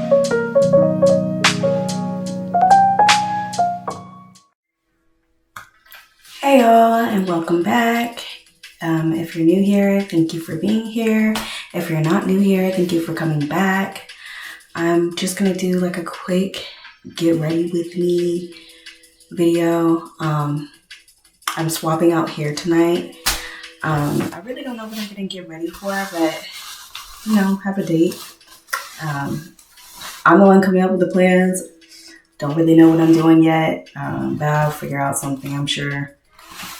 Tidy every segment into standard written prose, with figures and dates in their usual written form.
Hey y'all, and welcome back. If you're new here, thank you for being here. If you're not new here, thank you for coming back. I'm just gonna do like a quick get ready with me video. I'm swapping out hair tonight. I really don't know what I'm gonna get ready for, but you know, have a date. I'm the one coming up with the plans. Don't really know what I'm doing yet, but I'll figure out something, I'm sure.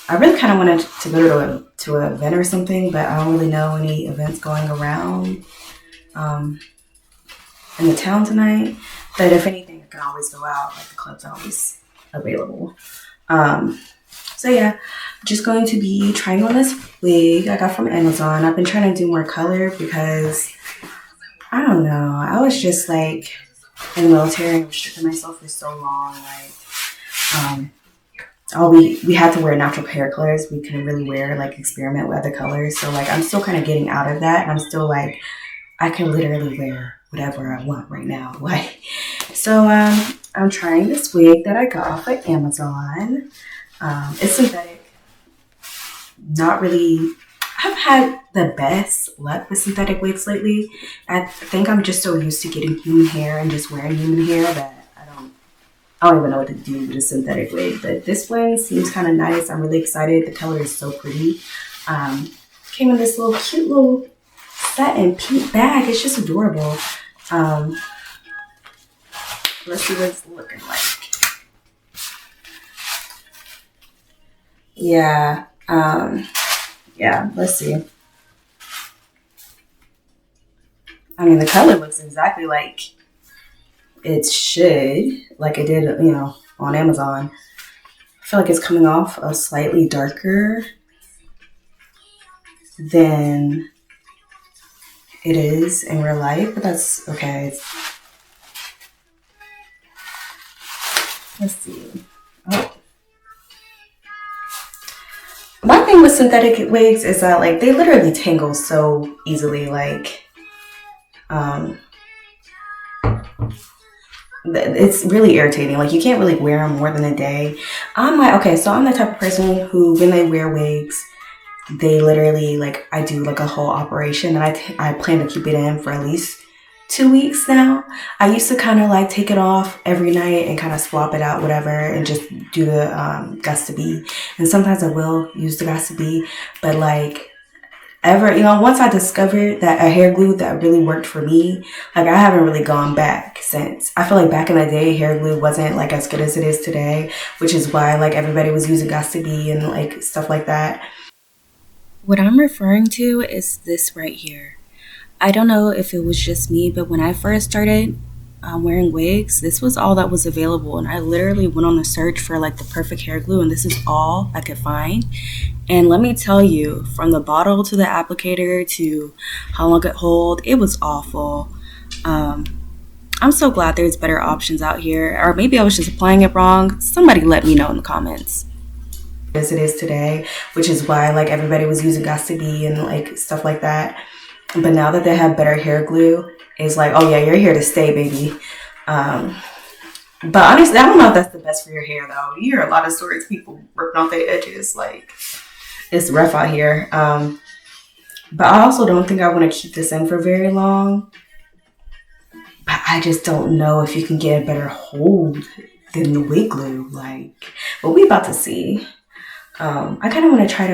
I really kind of wanted to go to an event or something, but I don't really know any events going around in the town tonight. But if anything, I can always go out. Like the club's always available. So yeah, I'm just going to be trying on this wig I got from Amazon. I've been trying to do more color because I don't know. I was just like in the military and restricting myself for so long. Like, we had to wear natural hair colors. We couldn't really wear like experiment with other colors. So like I'm still kind of getting out of that, and I'm still like I can literally wear whatever I want right now. Like so I'm trying this wig that I got off of Amazon. It's synthetic. Not really. I've had the best luck with synthetic wigs lately. I think I'm just so used to getting human hair and just wearing human hair that I don't even know what to do with a synthetic wig, but this one seems kind of nice. I'm really excited. The color is so pretty. Came in this little cute little satin pink bag. It's just adorable. Let's see what it's looking like. Yeah. Yeah, let's see. I mean, the color looks exactly like it should, like it did, you know, on Amazon. I feel like it's coming off a slightly darker than it is in real life, but that's okay. Let's see. Oh. My thing with synthetic wigs is that like they literally tangle so easily. Like, it's really irritating. Like you can't really wear them more than a day. I'm like, okay, so I'm the type of person who, when they wear wigs, they literally like I do like a whole operation, and I plan to keep it in for at least 2 weeks now. I used to kind of like take it off every night and kind of swap it out, whatever, and just do the Gus be. And sometimes I will use the Gus be, but like once I discovered that a hair glue that really worked for me, like I haven't really gone back since. I feel like back in the day, hair glue wasn't like as good as it is today, which is why like everybody was using Gus be and like stuff like that. What I'm referring to is this right here. I don't know if it was just me, but when I first started wearing wigs, this was all that was available, and I literally went on the search for like the perfect hair glue, and this is all I could find. And let me tell you, from the bottle to the applicator to how long it hold, it was awful. I'm so glad there's better options out here, or maybe I was just applying it wrong. Somebody let me know in the comments. As it is today, which is why like everybody was using Gus be and like stuff like that. But now that they have better hair glue, it's like, oh yeah, you're here to stay, baby. But honestly, I don't know if that's the best for your hair though. You hear a lot of stories, people ripping off their edges. Like, it's rough out here. But I also don't think I want to keep this in for very long. But I just don't know if you can get a better hold than the wig glue. Like, but we about to see. I kind of want to try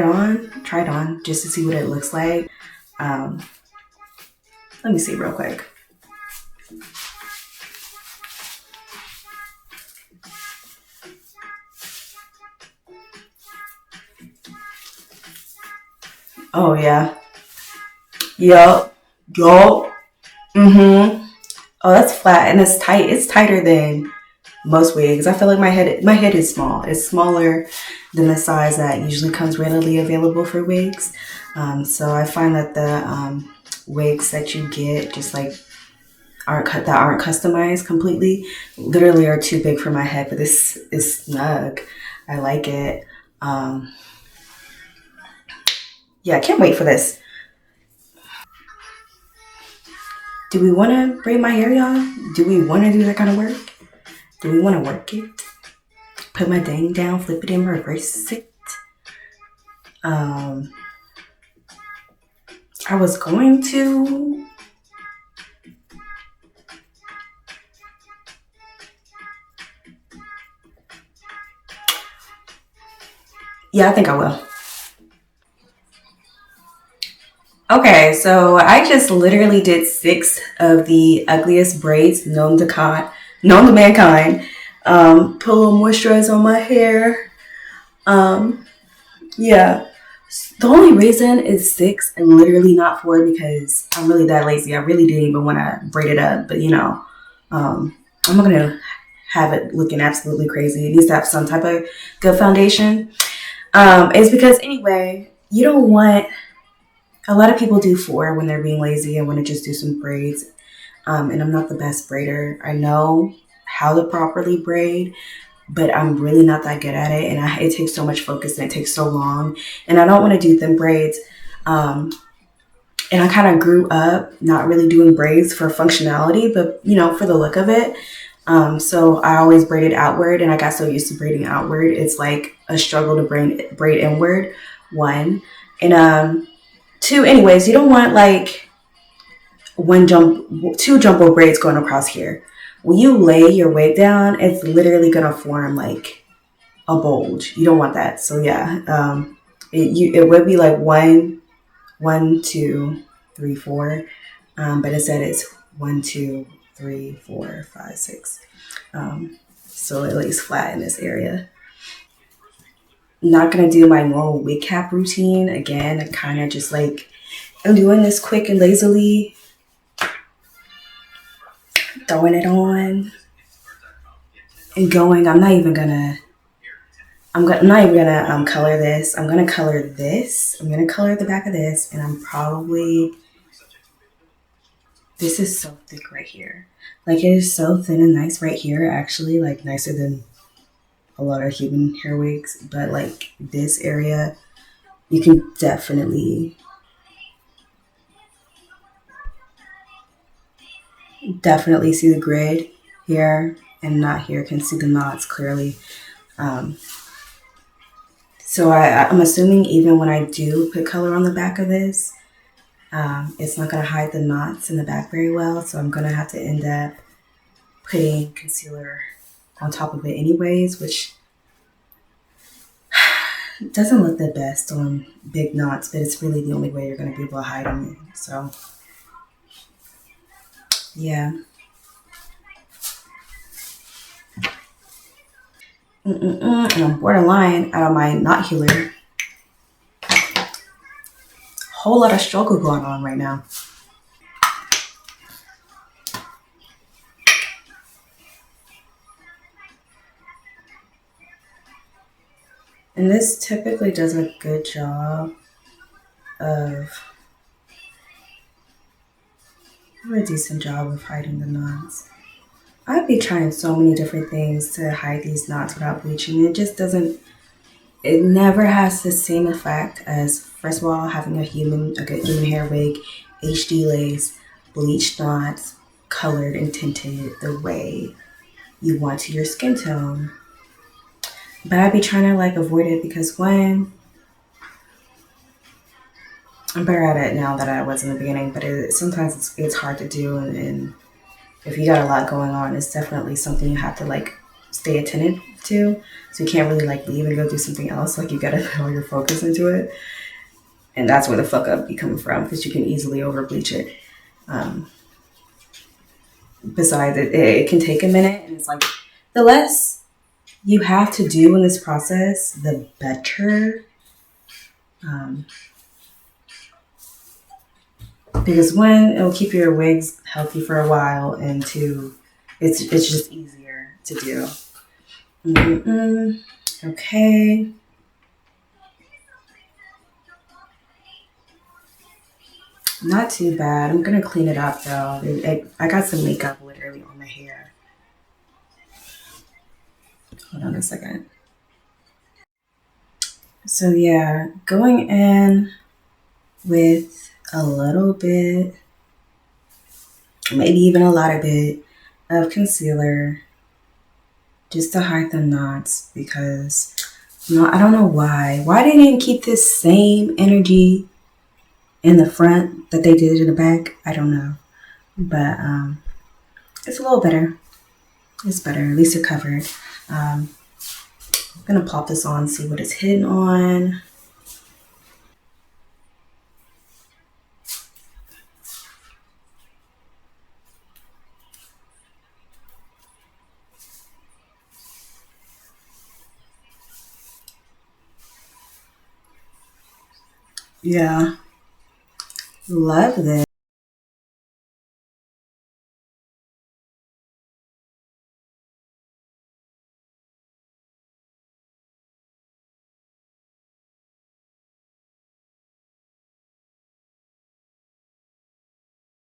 it on just to see what it looks like. Let me see real quick. Oh yeah. Yup. Oh, that's flat and it's tight. It's tighter than most wigs. I feel like my head is small. It's smaller than the size that usually comes readily available for wigs. So I find that the wigs that you get just like aren't customized completely literally are too big for my head, but this is snug. I like it. Yeah, I can't wait for this. Do we want to braid my hair, y'all? Do we want to do that kind of work? Do we want to work it? Put my dang down, flip it in, reverse it. I was going to. Yeah, I think I will. Okay, so I just literally did 6 of the ugliest braids known to mankind. Put a little moisturizer on my hair. Yeah. The only reason is 6 and literally not 4 because I'm really that lazy. I really didn't even want to braid it up, but I'm not gonna have it looking absolutely crazy. It needs to have some type of good foundation. It's because anyway, you don't want. A lot of people do 4 when they're being lazy and want to just do some braids. And I'm not the best braider. I know how to properly braid, but I'm really not that good at it. And it takes so much focus and it takes so long. And I don't want to do thin braids. And I kind of grew up not really doing braids for functionality, but for the look of it. So I always braided outward and I got so used to braiding outward. It's like a struggle to braid inward, 1. And 2, anyways, you don't want like 2 jumbo braids going across here. When you lay your wig down, it's literally gonna form like a bulge. You don't want that. So yeah, it would be like 1, 2, 3, 4, but instead it's 1, 2, 3, 4, 5, 6. So it lays flat in this area. Not gonna do my normal wig cap routine again. I kind of just like I'm doing this quick and lazily, throwing it on and going. I'm not even gonna color this. I'm gonna color this. I'm gonna color the back of this, and this is so thick right here. Like it is so thin and nice right here. Actually, like nicer than a lot of human hair wigs, but like this area, you can definitely see the grid here, and not here. Can see the knots clearly. So I'm assuming even when I do put color on the back of this, it's not going to hide the knots in the back very well. So I'm going to have to end up putting concealer on top of it anyways, which doesn't look the best on big knots, but it's really the only way you're going to be able to hide them. So yeah. And I'm borderline out of my knot healer. Whole lot of struggle going on right now. And this typically does a good job of, a decent job of hiding the knots. I'd be trying so many different things to hide these knots without bleaching. It just doesn't, it never has the same effect as, first of all, having a good human hair wig, HD lace, bleached knots, colored and tinted the way you want to your skin tone. But I'd be trying to like avoid it because I'm better at it now than I was in the beginning, but sometimes it's hard to do, and if you got a lot going on, it's definitely something you have to like stay attentive to. So you can't really like leave and go do something else. Like you gotta put all your focus into it, and that's where the fuck up be coming from because you can easily over bleach it. Besides, it can take a minute, and it's like the less you have to do in this process, the better. Because 1, it'll keep your wigs healthy for a while, and 2, it's just easier to do. Okay. Not too bad. I'm gonna clean it up though. I got some makeup literally on my hair. Hold on a second. So yeah, going in with a little bit maybe even a lot of bit of concealer just to hide the knots, because I don't know why they didn't keep this same energy in the front that they did in the back. I don't know, but it's a little better. It's better. At least you're covered. I'm gonna pop this on, see what it's hidden on. Yeah, love this.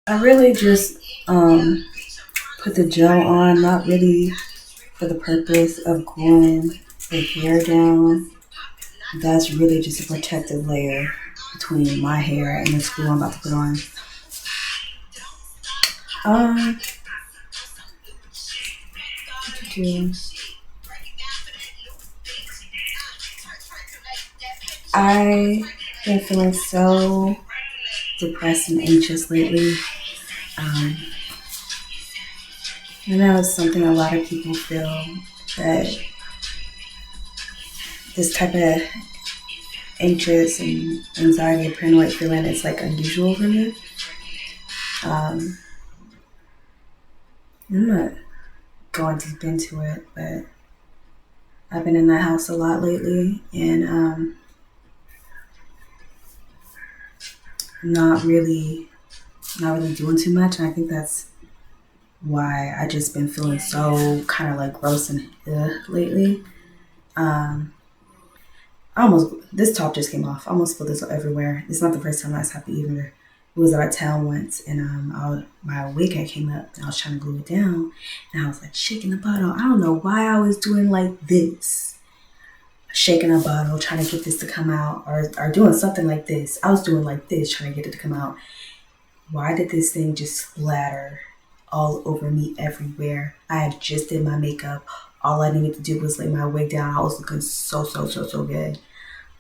I really just put the gel on, not really for the purpose of gluing the hair down. That's really just a protective layer between my hair and the glue I'm about to put on. Um, I've been feeling so depressed and anxious lately. Um, I know it's something a lot of people feel, that this type of anxious and anxiety and paranoid feeling is like unusual for me. Um, I'm not going deep into it, but I've been in that house a lot lately, and not really, not really doing too much. And I think that's why I just been feeling so kind of like gross and lately. Um, this top just came off. I almost spilled this everywhere. It's not the first time that's happened either. It was out of town once, and my wig had came up, and I was trying to glue it down, and I was like shaking the bottle. I don't know why I was doing like this, shaking a bottle, trying to get this to come out, or doing something like this. I was doing like this, trying to get it to come out. Why did this thing just splatter all over me everywhere? I had just did my makeup. All I needed to do was lay my wig down. I was looking so good.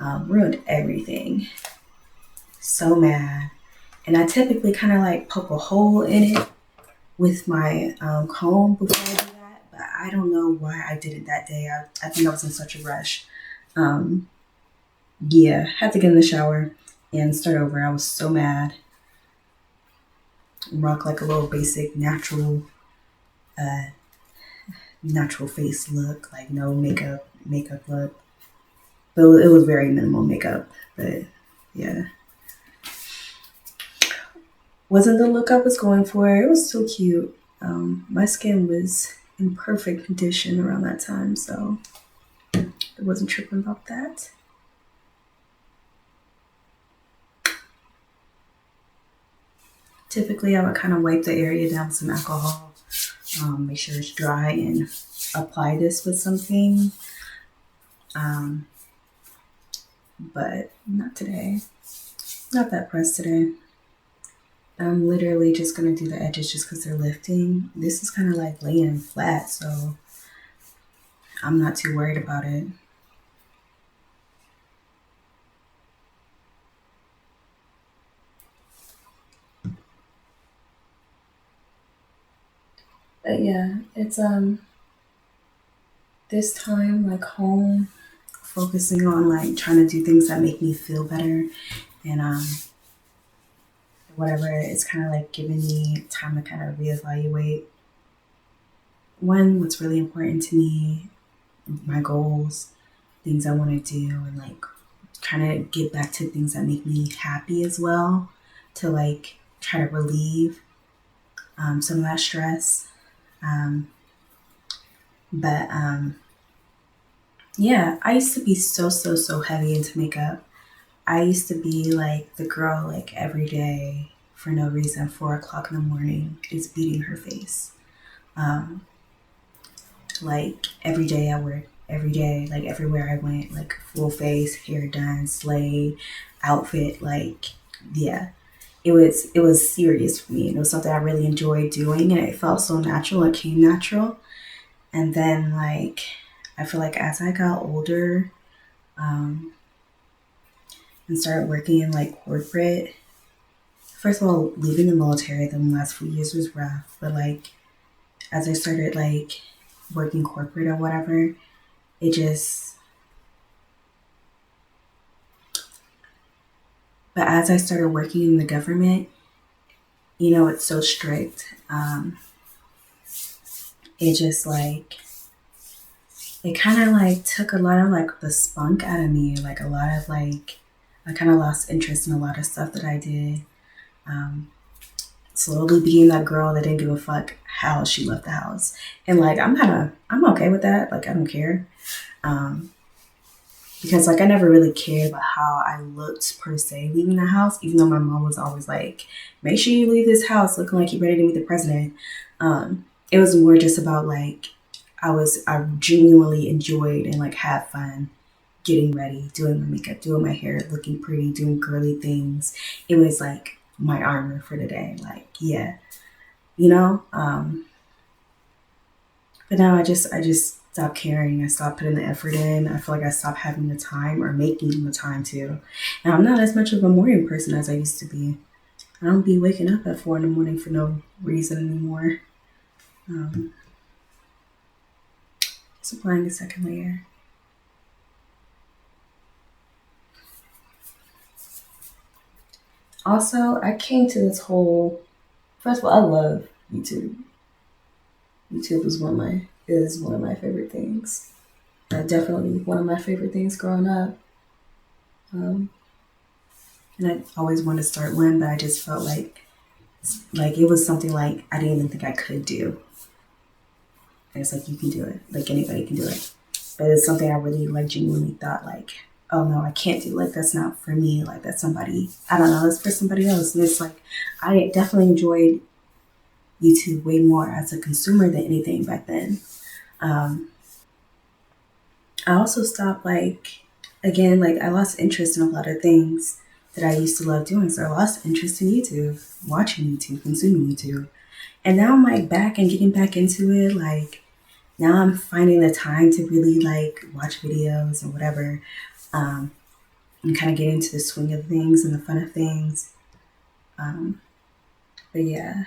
Ruined everything. So mad. And I typically kind of like poke a hole in it with my comb before I do that. But I don't know why I did it that day. I think I was in such a rush. Yeah, had to get in the shower and start over. I was so mad. Rock like a little basic natural face look, like no makeup look. But it was very minimal makeup. But yeah, wasn't the look I was going for. It was so cute. My skin was in perfect condition around that time, so I wasn't tripping about that. Typically, I would kind of wipe the area down with some alcohol, make sure it's dry, and apply this with something. But not today. Not that pressed today. I'm literally just going to do the edges just because they're lifting. This is kind of like laying flat, so I'm not too worried about it. But yeah, it's this time like home, focusing on like trying to do things that make me feel better, and whatever, it's kind of like giving me time to kind of reevaluate what's really important to me, my goals, things I want to do, and like kind of get back to things that make me happy as well, to like try to relieve some of that stress. But yeah, I used to be so heavy into makeup. I used to be like the girl, like every day for no reason, 4 o'clock in the morning is beating her face. Like every day I work, every day, like everywhere I went, like full face, hair done, slayed, outfit, like, yeah. it was serious for me. And it was something I really enjoyed doing, and it felt so natural. It came natural. And then like I feel like as I got older, um, and started working in like corporate, first of all, leaving the military the last few years was rough. But like as I started like working corporate or whatever, it just but as I started working in the government, it's so strict. It just like it kind of like took a lot of like the spunk out of me. Like a lot of like I kind of lost interest in a lot of stuff that I did. Um, Slowly being that girl that didn't give a fuck how she left the house, and like I'm okay with that. Like I don't care. Um, because like I never really cared about how I looked per se leaving the house, even though my mom was always like, "Make sure you leave this house looking like you're ready to meet the president." It was more just about like I genuinely enjoyed and like had fun getting ready, doing my makeup, doing my hair, looking pretty, doing girly things. It was like my armor for the day. Like yeah, you know. But now I just stopped caring. I stopped putting the effort in. I feel like I stopped having the time or making the time to. And I'm not as much of a morning person as I used to be. I don't be waking up at 4 in the morning for no reason anymore. Um, just applying a second layer. Also, I came to this whole. First of all, I love YouTube. YouTube is one of my favorite things. Definitely one of my favorite things growing up. Um, and I always wanted to start one, but I just felt like it was something like I didn't even think I could do. And it's like you can do it, like anybody can do it. But it's something I really like genuinely thought like, oh no, I can't do. Like that's not for me. Like that's somebody I don't know. That's for somebody else. And it's like I definitely enjoyed YouTube way more as a consumer than anything back then. Um, I also stopped like again like I lost interest in a lot of things that I used to love doing. So I lost interest in YouTube, watching YouTube, consuming YouTube. And now I'm like back and getting back into it. Like now I'm finding the time to really like watch videos and whatever, um, and kind of get into the swing of things and the fun of things. Um, but yeah,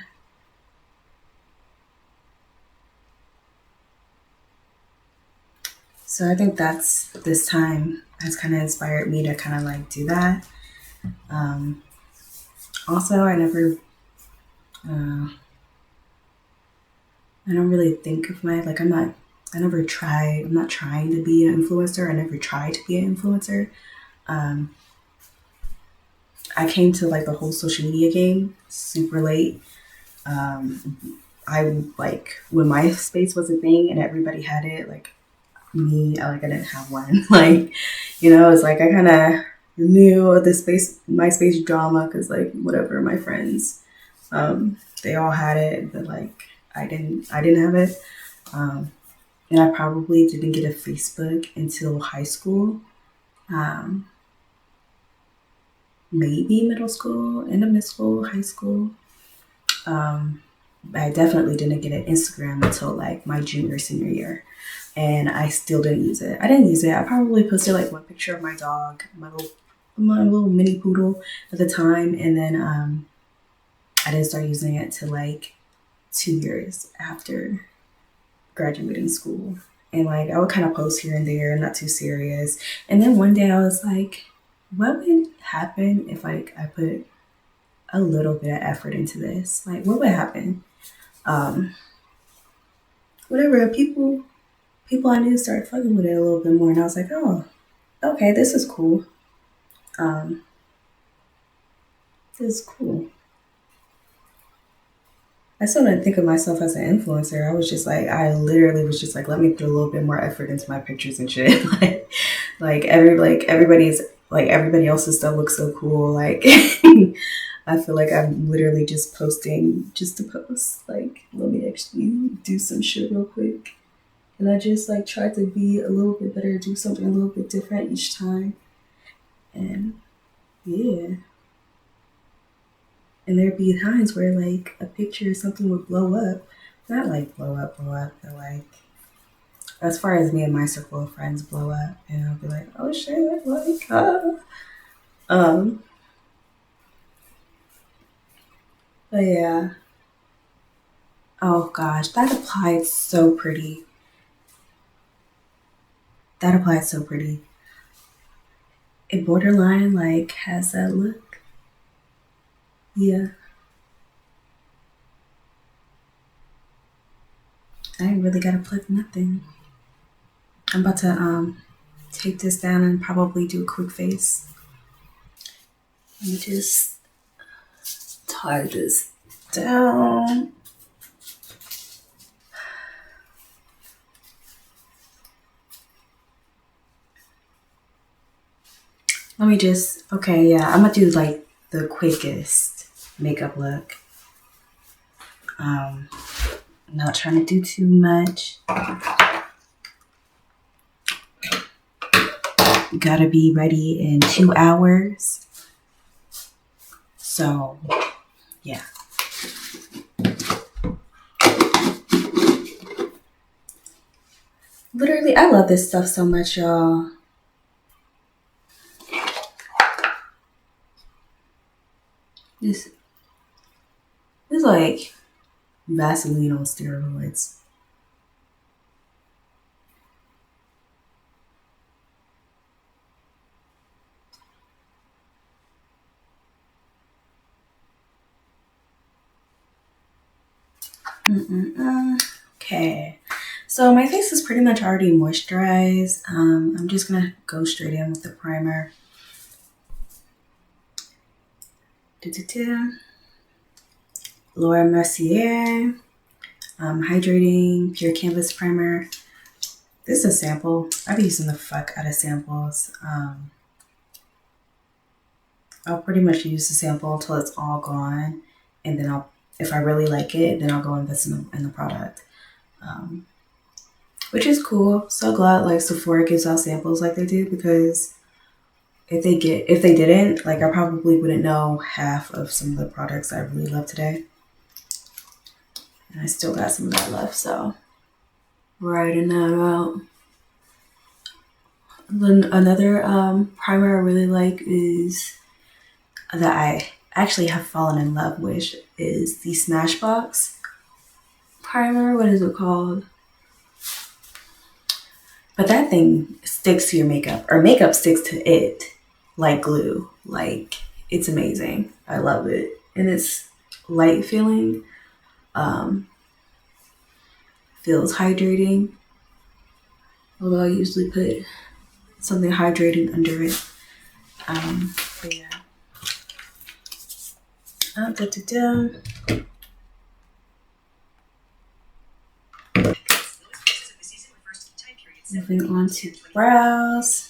so I think that's this time has kind of inspired me to kind of like do that. Um, Also, uh, I don't really think of my like I'm not trying to be an influencer. I never tried to be an influencer. Um, I came to like the whole social media game super late. I like when MySpace was a thing and everybody had it. Like me, I didn't have one. Like, it's like I kind of knew of the space MySpace drama because like whatever my friends, they all had it, but like I didn't have it. Um, and I probably didn't get a Facebook until high school. Um, Maybe middle school, end of middle school, high school. Um, I definitely didn't get an Instagram until like my junior, senior year. And I still didn't use it. I didn't use it. I probably posted like one picture of my dog, my little mini poodle at the time. And then I didn't start using it till like 2 years after graduating school. And like I would kind of post here and there, not too serious. And then one day I was like, what would happen if like I put a little bit of effort into this? Like what would happen? Um, Whatever people I knew started fucking with it a little bit more, and I was like, oh, okay, this is cool. Um, this is cool. I still didn't think of myself as an influencer. I literally was just like, let me put a little bit more effort into my pictures and shit. Everybody else's stuff looks so cool. Like, I feel like I'm literally just posting just to post. Like, let me actually do some shit real quick. And I just like try to be a little bit better, do something a little bit different each time. And yeah. And there'd be times where like a picture or something would blow up. Not like blow up, but like as far as me and my circle of friends blow up, and I'll be like, oh shit, like, um, but yeah. Oh gosh, that applied so pretty. That applied so pretty. It borderline like has that look. Yeah, I ain't really gotta plug nothing. I'm about to take this down and probably do a quick face. Let me just tie this down. Let me just, okay, yeah, I'm gonna do like the quickest makeup look. Not trying to do too much. Gotta be ready in 2 hours. So, yeah. Literally, I love this stuff so much, y'all. This is like Vaseline on steroids. Okay, so my face is pretty much already moisturized. I'm just gonna go straight in with the primer. Laura Mercier hydrating pure canvas primer. This is a sample. I've been using the fuck out of samples. I'll pretty much use the sample until it's all gone, and then if I really like it, then I'll go invest in the product, which is cool. So glad like Sephora gives out samples like they do, because if they didn't, like, I probably wouldn't know half of some of the products I really love today. And I still got some of that left, so writing that out. Then another primer I really like is that I actually have fallen in love with is the Smashbox primer. What is it called? But that thing sticks to your makeup, or makeup sticks to it like glue. Like, it's amazing. I love it. And it's light feeling. Feels hydrating. Although I usually put something hydrating under it. But yeah. Moving on to brows.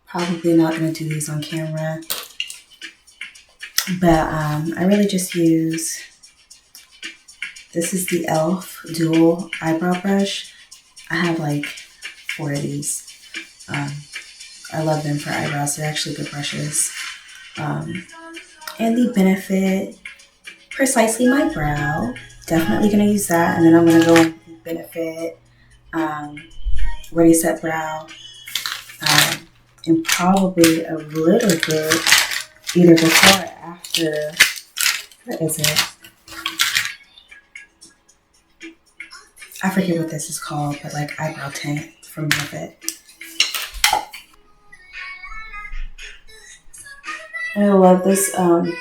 Probably not going to do these on camera. But I really just use, this is the e.l.f. dual eyebrow brush. I have like 4 of these. I love them for eyebrows. They're actually good brushes. And the Benefit Precisely My Brow. Definitely going to use that. And then I'm going to go with the Benefit Ready Set Brow. And probably a little bit either before or after. What is it? I forget what this is called, but like eyebrow tint from Benefit. I love this. I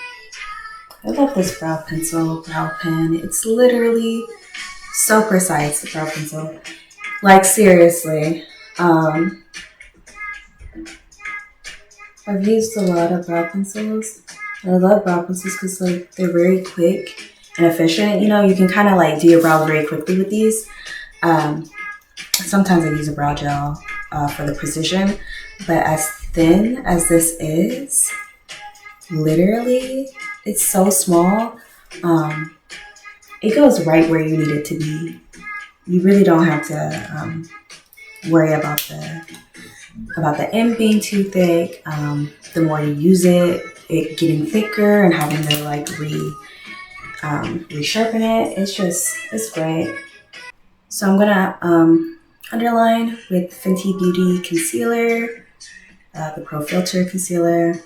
love this brow pen. It's literally so precise. The brow pencil, like, seriously. I've used a lot of brow pencils. I love brow pencils because like they're very quick and efficient. You know, you can kind of like do your brow very quickly with these. Sometimes I use a brow gel for the precision, but as thin as this is, literally, it's so small. It goes right where you need it to be. You really don't have to worry about the end being too thick. The more you use it, it getting thicker and having to like resharpen it. It's great. So I'm gonna underline with Fenty Beauty Concealer, the Pro Filter Concealer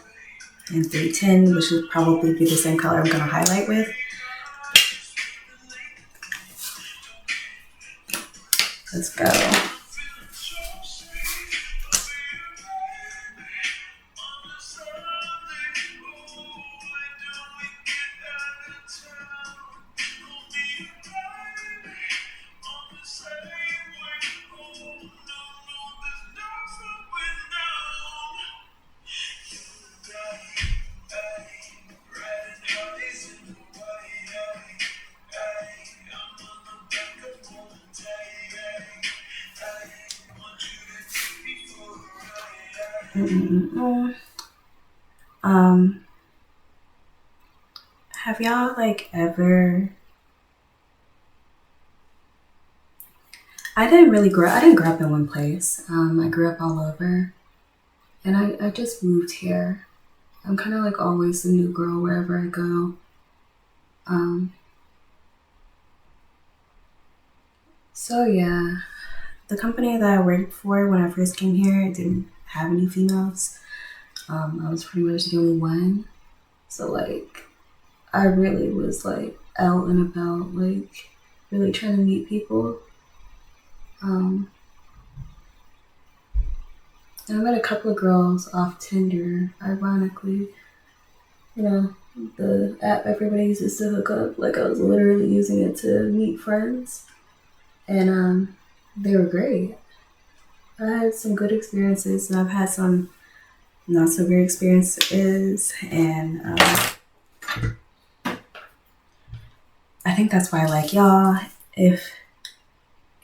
in 310, which will probably be the same color I'm gonna highlight with. Let's go. Have y'all like ever? I didn't grow up in one place. I grew up all over, and I just moved here. I'm kind of like always the new girl wherever I go. So yeah, the company that I worked for when I first came here didn't have any females. I was pretty much the only one. So like, I really was like out and about, like really trying to meet people. And I met a couple of girls off Tinder, ironically. You know, the app everybody uses to hook up. Like I was literally using it to meet friends. And they were great. I had some good experiences and I've had some not so great experiences. And I think that's why, like, y'all, if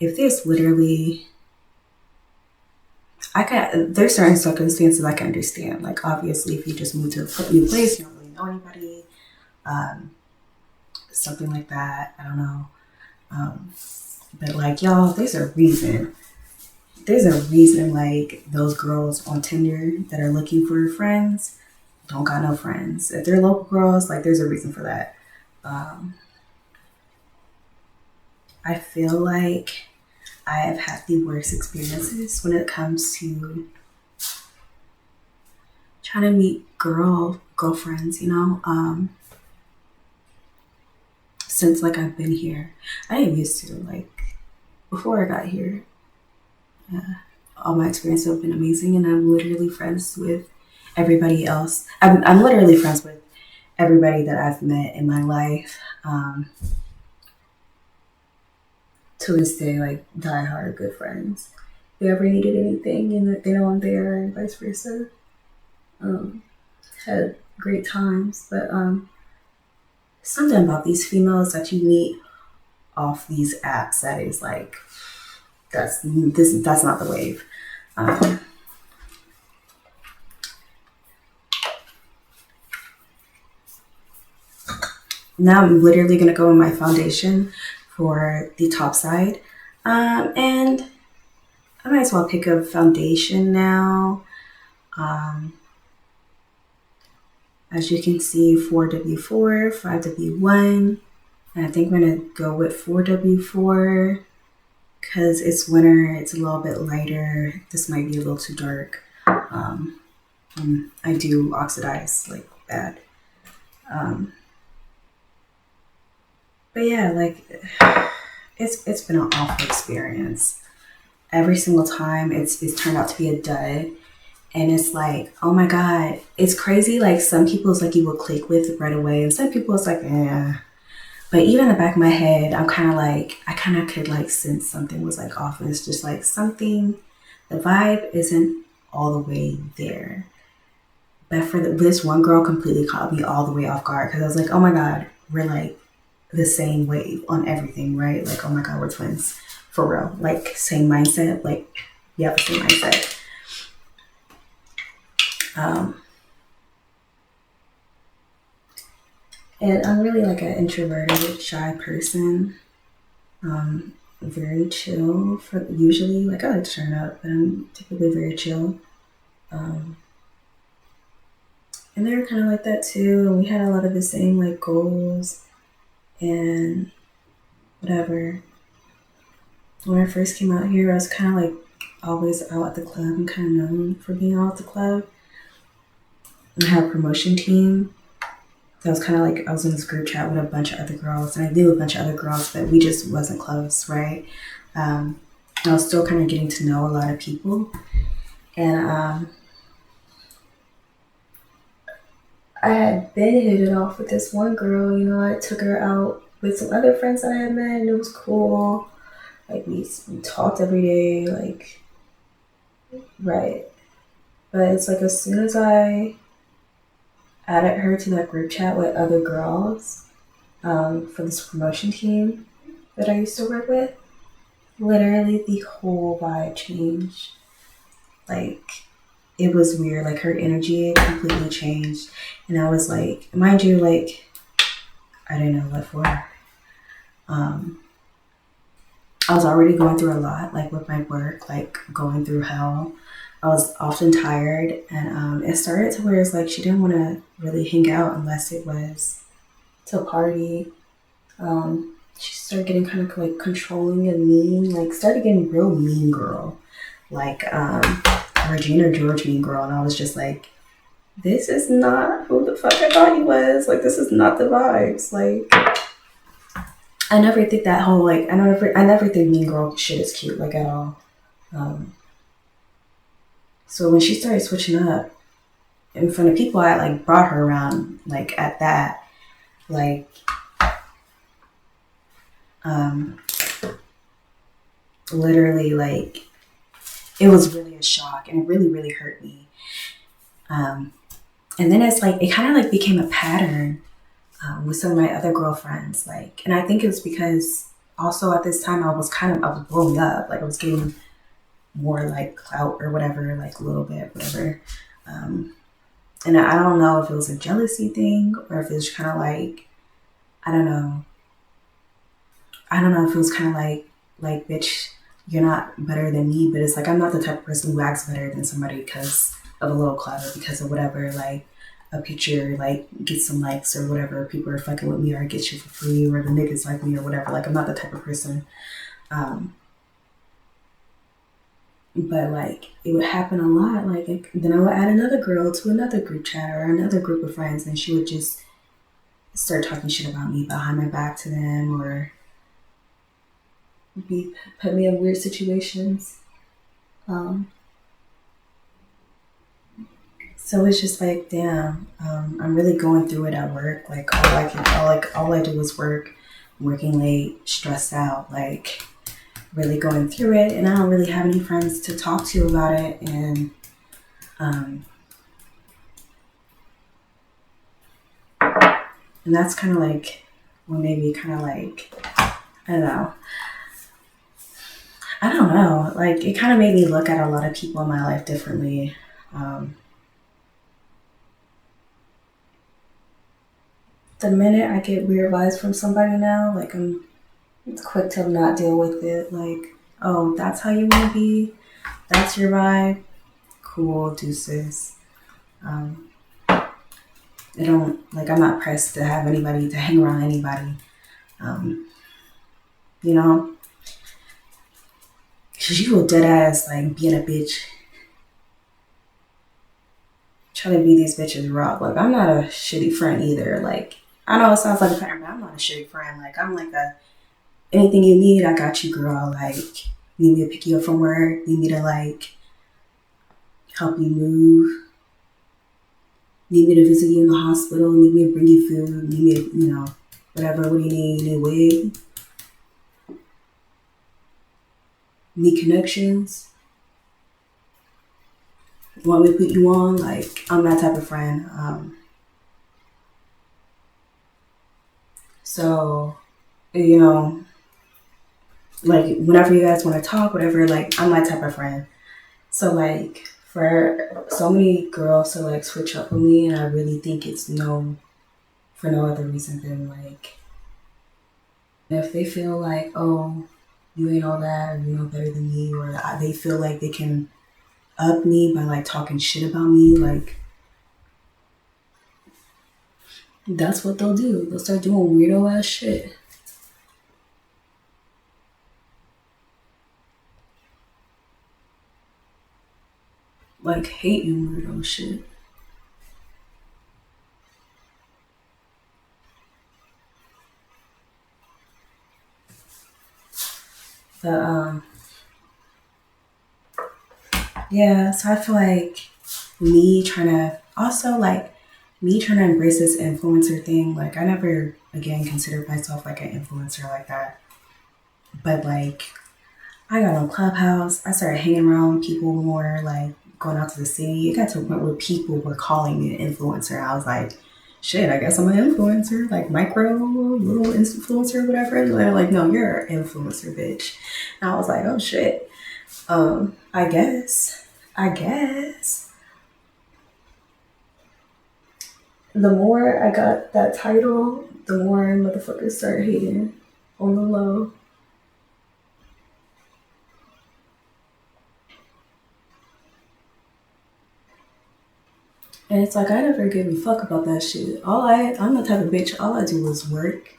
there's literally, there's certain circumstances I can understand. Like, obviously, if you just move to a new place, you don't really know anybody, something like that. I don't know. But like, y'all, there's a reason. Like those girls on Tinder that are looking for friends don't got no friends. If they're local girls, like there's a reason for that. I feel like I have had the worst experiences when it comes to trying to meet girlfriends, you know, since like I've been here. I didn't used to, like before I got here. All my experiences have been amazing, and I'm literally friends with everybody else. I'm literally friends with everybody that I've met in my life. To this day, like diehard good friends. If they ever needed anything and they know I'm there, and vice versa. Had great times, but something about these females that you meet off these apps that is like, that's not the wave. Now I'm literally gonna go in my foundation for the top side, and I might as well pick a foundation now. As you can see, 4W4, 5W1, and I think I'm gonna go with 4W4 because it's winter, it's a little bit lighter. This might be a little too dark. I do oxidize like bad. But yeah, like it's been an awful experience. Every single time it's turned out to be a dud. And it's like, oh my God, it's crazy. Like some people it's like you will click with right away, and some people it's like, eh. But even in the back of my head, I'm kind of like, I kind of could like sense something was like off. And it's just like something, the vibe isn't all the way there. But for this one girl completely caught me all the way off guard because I was like, oh my God, we're like the same wave on everything, right? Like, oh my God, we're twins for real. Like same mindset, like yeah, the same mindset. And I'm really like an introverted, shy person. Very chill for usually. Like I like to turn up, but I'm typically very chill. And And they were kind of like that too. And we had a lot of the same like goals and whatever. When I first came out here, I was kind of like always out at the club and kind of known for being out at the club. And I had a promotion team. So I was kind of like, I was in this group chat with a bunch of other girls, and I knew a bunch of other girls, but we just wasn't close, right? I was still kind of getting to know a lot of people. And I had been hit it off with this one girl, you know, I took her out with some other friends that I had met, and it was cool. Like, we talked every day, like, right. But it's like, as soon as I added her to that group chat with other girls for this promotion team that I used to work with, literally the whole vibe changed. Like, it was weird. Like, her energy completely changed. And I was like, mind you, like, I didn't know what for. I was already going through a lot, like with my work, like going through hell. I was often tired, and it started to where it's like she didn't want to really hang out unless it was to party. She started getting kind of like controlling and mean, like started getting real mean girl, like Regina George mean girl, and I was just like, this is not who the fuck I thought he was. Like, this is not the vibes. Like, I never think that whole like I never think mean girl shit is cute, like, at all. So when she started switching up in front of people, I like brought her around, like, at that, like, literally, like, it was really a shock, and it really, really hurt me. And then it's like, it kind of like became a pattern with some of my other girlfriends, like, and I think it was because also at this time I was blowing up, like I was getting more like clout or whatever, like a little bit, whatever. And I don't know if it was a jealousy thing or if it was kind of like, I don't know if it was kind of like, bitch, you're not better than me, but it's like, I'm not the type of person who acts better than somebody because of a little clout or because of whatever, like, a picture, like, get some likes or whatever, people are fucking with me, or I get you for free, or the niggas like me or whatever. Like, I'm not the type of person. But like, it would happen a lot. Like, then I would add another girl to another group chat or another group of friends, and she would just start talking shit about me behind my back to them, or put me in weird situations. So it's just like, damn, I'm really going through it at work. Like, all I do is work, working late, stressed out, like, really going through it, and I don't really have any friends to talk to about it. And that's kind of like what made me kind of like, I don't know, like, it kind of made me look at a lot of people in my life differently. The minute I get weird vibes from somebody now, like, I'm quick to not deal with it. Like, oh, that's how you want to be? That's your vibe? Cool, deuces. I don't, like, I'm not pressed to have anybody, to hang around anybody. You know? Because you will dead ass, like, being a bitch. Trying to be these bitches rock. Like, I'm not a shitty friend either. Like, I know it sounds like a pattern, but I'm not a shitty friend. Like, I'm like anything you need, I got you, girl. Like, need me to pick you up from work? Need me to, like, help you move? Need me to visit you in the hospital? Need me to bring you food? Need me to, you know, whatever. What do you need? You need a wig? Need connections? Want me to put you on? Like, I'm that type of friend. So, you know, like, whenever you guys want to talk, whatever, like, I'm that type of friend. So, like, for so many girls to, like, switch up with me, and I really think it's for no other reason than, like, if they feel like, oh, you ain't all that, or you know better than me, or they feel like they can up me by, like, talking shit about me, like, That's what they'll do. They'll start doing weirdo ass shit. Like hating weirdo shit. But yeah, so I feel like me trying to also like me trying to embrace this influencer thing, like I never again considered myself like an influencer like that. But like I got on Clubhouse, I started hanging around people more, like going out to the city. It got to a point where people were calling me an influencer. I was like, shit, I guess I'm an influencer, like micro little influencer, whatever. They're like, no, you're an influencer, bitch. And I was like, oh shit. I guess. I guess. The more I got that title, the more motherfuckers started hating on the low. And it's like I never gave a fuck about that shit. I'm the type of bitch, all I do is work,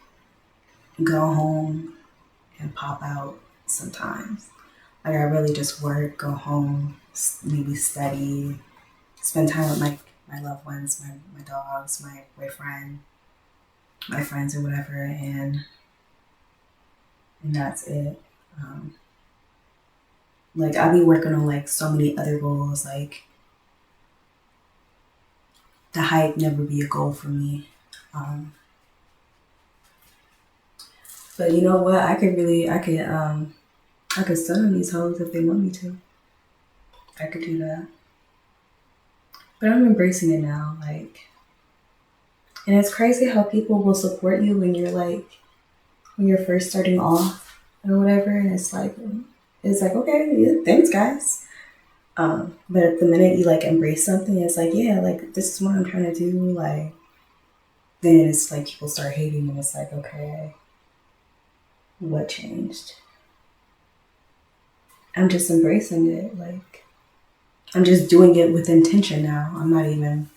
go home, and pop out sometimes. Like I really just work, go home, maybe study, spend time with my loved ones, my dogs, my boyfriend, my friends or whatever, and that's it. Um, like I'll be working on like so many other goals. Like the height never be a goal for me. But you know what? I could stun on these hoes if they want me to. I could do that. But I'm embracing it now. Like, and it's crazy how people will support you when you're like, when you're first starting off or whatever. And it's like, okay, yeah, thanks guys. But at the minute you like embrace something, it's like, yeah, like this is what I'm trying to do. Like, then it's like people start hating and it's like, okay, what changed? I'm just embracing it. Like, I'm just doing it with intention now. I'm not even